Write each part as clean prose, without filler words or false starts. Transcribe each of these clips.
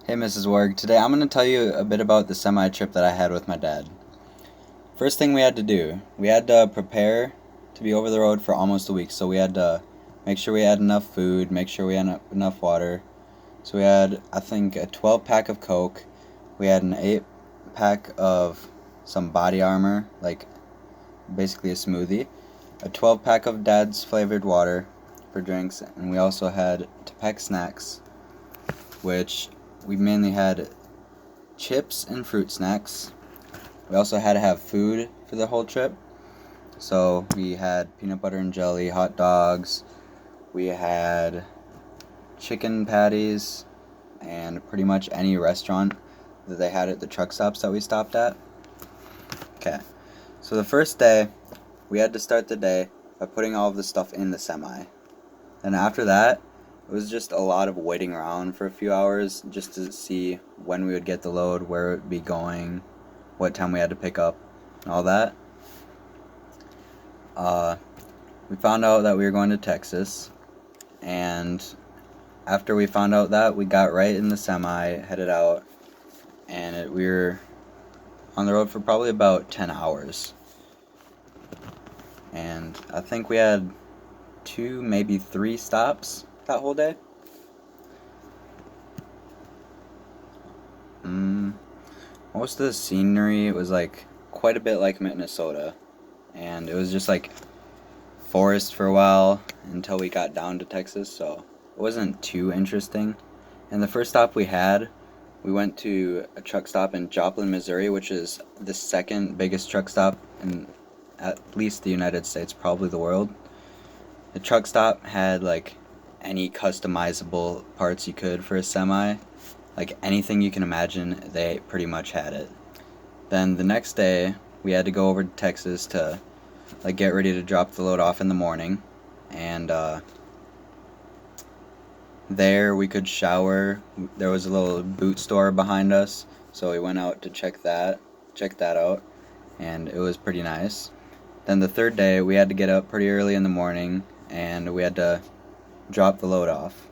Hey Mrs. Warg, today I'm going to tell you a bit about the semi trip that I had with my dad. First thing we had to do, we had to prepare to be over the road for almost a week. So we had to make sure we had enough food, make sure we had enough water. So we had, I think, a 12 pack of Coke. We had an 8 pack of some body armor, like basically a smoothie. A 12 pack of Dad's flavored water for drinks. And we also had to pack snacks, which we mainly had chips and fruit snacks. We also had to have food for the whole trip. So we had peanut butter and jelly, hot dogs, we had chicken patties, and pretty much any restaurant that they had at the truck stops that we stopped at. Okay, so the first day, we had to start the day by putting all of the stuff in the semi. And after that, it was just a lot of waiting around for a few hours just to see when we would get the load, where it would be going, what time we had to pick up, and all that. We found out that we were going to Texas, and after we found out that, we got right in the semi, headed out, and we were on the road for probably about 10 hours. And I think we had 2, maybe 3 stops that whole day. Most of the scenery was like quite a bit like Minnesota, and it was just like forest for a while until we got down to Texas, so it wasn't too interesting. And the first stop we had, we went to a truck stop in Joplin, Missouri, which is the second biggest truck stop in at least the United States, probably the world. The truck stop had like any customizable parts you could for a semi. Like anything you can imagine, they pretty much had it. Then the next day, we had to go over to Texas to like get ready to drop the load off in the morning, and there we could shower. There was a little boot store behind us, so we went out to check that out, and it was pretty nice. Then the third day, we had to get up pretty early in the morning, and we had to drop the load off.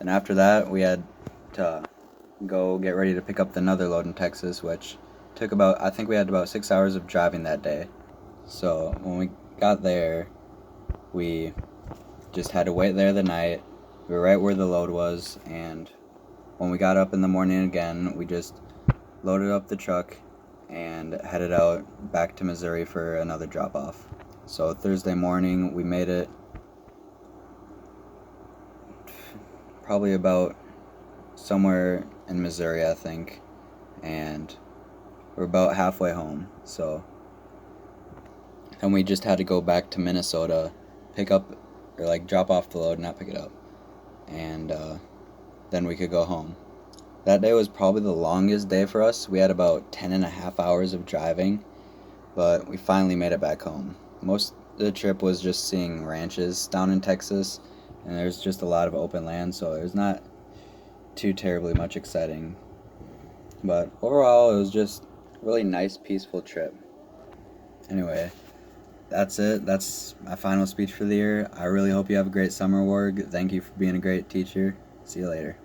And after that, we had to go get ready to pick up another load in Texas, which took about, I think we had about 6 hours of driving that day. So when we got there, we just had to wait there the night. We were right where the load was, and when we got up in the morning again, we just loaded up the truck and headed out back to Missouri for another drop-off. So Thursday morning, we made it probably about somewhere in Missouri, I think, and we're about halfway home. So, and we just had to go back to Minnesota, pick up, or like drop off the load, not pick it up, and then we could go home. That day was probably the longest day for us. We had about 10.5 hours of driving, but we finally made it back home. Most of the trip was just seeing ranches down in Texas, and there's just a lot of open land, so it was not too terribly much exciting. But overall, it was just a really nice, peaceful trip. Anyway, that's it. That's my final speech for the year. I really hope you have a great summer, Warg. Thank you for being a great teacher. See you later.